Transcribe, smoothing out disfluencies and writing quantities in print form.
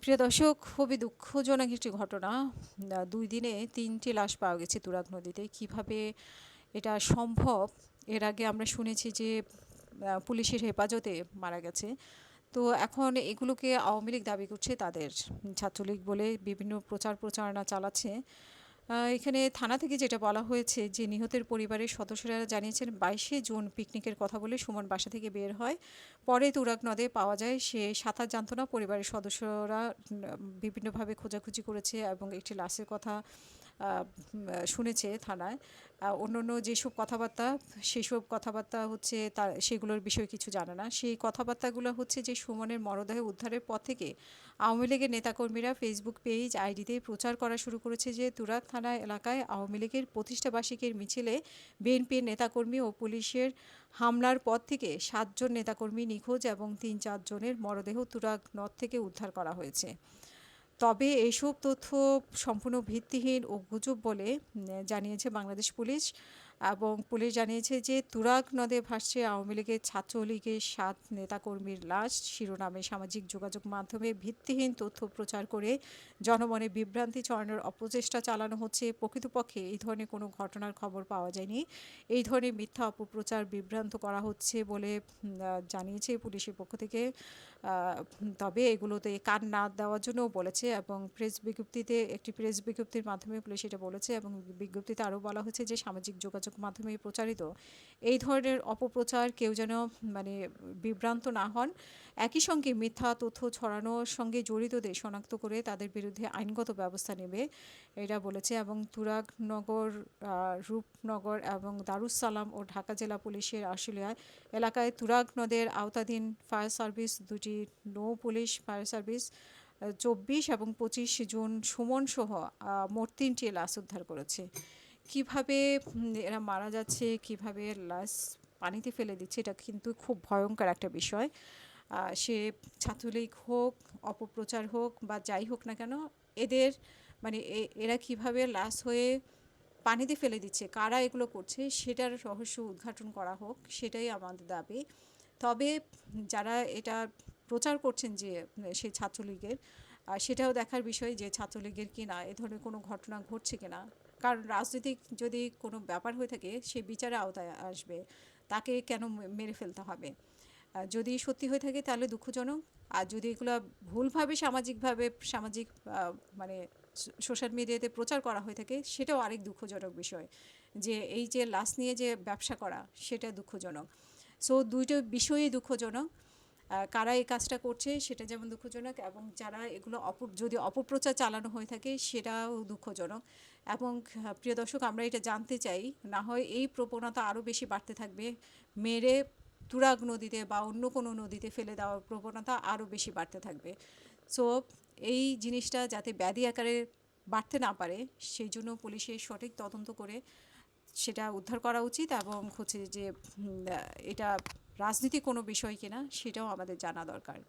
প্রিয় দর্শক, খুবই দুঃখজনক একটি ঘটনা। ২ দিনে ৩টি লাশ পাওয়া গেছে তুরাগ নদীতে। কিভাবে এটা সম্ভব? এর আগে আমরা শুনেছি যে পুলিশের হেফাজতে মারা গেছে। তো এখন এগুলোকে আওয়ামী লীগ দাবি করছে তাদের। ছাত্রলীগ বলে বিভিন্ন প্রচারণা চালাচ্ছে। এখানে থানা থেকে যেটা বলা হয়েছে যে নিহতের পরিবারের সদস্যরা জানিয়েছেন ২২শে জুন পিকনিকের কথা বলে সুমন বাসা থেকে বের হয়। পরে তুরাগ নদে পাওয়া যায়, সে সাঁতার জানত না। পরিবারের সদস্যরা বিভিন্নভাবে খোঁজাখুঁজি করেছে এবং একটি লাশের কথা শুনেছে থানায়। অন্য যেসব কথাবার্তা, সেসব কথাবার্তা হচ্ছে তার সেগুলোর বিষয়ে কিছু জানে না। সেই কথাবার্তাগুলো হচ্ছে যে সুমনের মরদেহ উদ্ধারের পর থেকে আওয়ামী লীগের নেতাকর্মীরা ফেসবুক পেজ আইডিতে প্রচার করা শুরু করেছে যে তুরাগ থানা এলাকায় আওয়ামী লীগের প্রতিষ্ঠাবার্ষিকীর মিছিলে বিএনপির নেতাকর্মী ও পুলিশের হামলার পর থেকে ৭ জন নেতাকর্মী নিখোঁজ এবং ৩-৪ জনের মরদেহ তুরাগ নদ থেকে উদ্ধার করা হয়েছে। তবে এইসব তথ্য সম্পূর্ণ ভিত্তিহীন ও গুজব বলে জানিয়েছে বাংলাদেশ পুলিশ। এবং পুলিশ জানিয়েছে যে তুরাগ নদে ভাসছে আওয়ামী লীগের, ছাত্রলীগের ৭ নেতাকর্মীর লাশ শিরোনামে সামাজিক যোগাযোগ মাধ্যমে ভিত্তিহীন তথ্য প্রচার করে জনমনে বিভ্রান্তি ছড়ানোর অপচেষ্টা চালানো হচ্ছে। প্রকৃতপক্ষে এই ধরনের কোনো ঘটনার খবর পাওয়া যায়নি। এই ধরনের মিথ্যা অপপ্রচার বিভ্রান্ত করা হচ্ছে বলে জানিয়েছে পুলিশের পক্ষ থেকে। তবে এগুলোতে কান না দেওয়ার জন্যও বলেছে এবং একটি প্রেস বিজ্ঞপ্তির মাধ্যমে পুলিশ এটা বলেছে এবং বিজ্ঞপ্তিতে আরও বলা হয়েছে যে সামাজিক যোগাযোগ মাধ্যমে প্রচারিত এই ধরনের অপপ্রচার কেউ যেন বিভ্রান্ত না হন। একই সঙ্গে মিথ্যা তথ্য ছড়ানোর সঙ্গে জড়িতদের শনাক্ত করে তাদের বিরুদ্ধে আইনগত ব্যবস্থা নেবে এটা বলেছে। এবং তুরাগনগর, রূপনগর এবং দারুস-সালাম ও ঢাকা জেলা পুলিশের আশুলিয়া এলাকায় তুরাগ নদের আওতাধীন ফায়ার সার্ভিস, 2টি নৌ পুলিশ ফায়ার সার্ভিস ২৪ এবং ২৫ জুন সুমনসহ মোট 3টি লাশ উদ্ধার করেছে। কিভাবে এরা মারা যাচ্ছে, কিভাবে লাশ পানিতে ফেলে দিচ্ছে, এটা কিন্তু খুব ভয়ঙ্কর একটা বিষয়। সে ছাত্রলীগ হোক, অপপ্রচার হোক বা যাই হোক না কেন, এদের এরা কিভাবে লাশ হয়ে পানিতে ফেলে দিচ্ছে, কারা এগুলো করছে সেটার রহস্য উদ্ঘাটন করা হোক, সেটাই আমাদের দাবি। তবে যারা এটা প্রচার করছেন যে সেই ছাত্রলীগের, সেটাও দেখার বিষয় যে ছাত্রলীগের কি না এ ধরনের কোনো ঘটনা ঘটছে কিনা। কারণ রাজনৈতিক যদি কোনো ব্যাপার হয়ে থাকে সে বিচারের আওতায় আসবে, তাকে কেন মেরে ফেলতে হবে? যদি সত্যি হয়ে থাকে তাহলে দুঃখজনক। আর যদি এগুলো ভুলভাবে সামাজিক মানে সোশ্যাল মিডিয়াতে প্রচার করা হয়ে থাকে সেটাও আরেক দুঃখজনক বিষয়। যে এই যে লাশ নিয়ে যে ব্যবসা করা, সেটা দুঃখজনক। সো দুইটো বিষয়ই দুঃখজনক। কারা এই কাজটা করছে সেটা যেমন দুঃখজনক, এবং যারা এগুলো যদি অপপ্রচার চালানো হয়ে থাকে সেটাও দুঃখজনক। এবং প্রিয় দর্শক, আমরা এটা জানতে চাই, না হয় এই প্রবণতা আরও বেশি বাড়তে থাকবে, মেরে তুরাগ নদীতে বা অন্য কোনো নদীতে ফেলে দেওয়ার প্রবণতা আরও বেশি বাড়তে থাকবে। সো এই জিনিসটা যাতে ব্যাধি আকারে বাড়তে না পারে সেই জন্য পুলিশের সঠিক তদন্ত করে সেটা উদ্ধার করা উচিত। এবং হচ্ছে যে এটা রাজনীতি কোনো বিষয় কিনা সেটাও আমাদের জানা দরকার।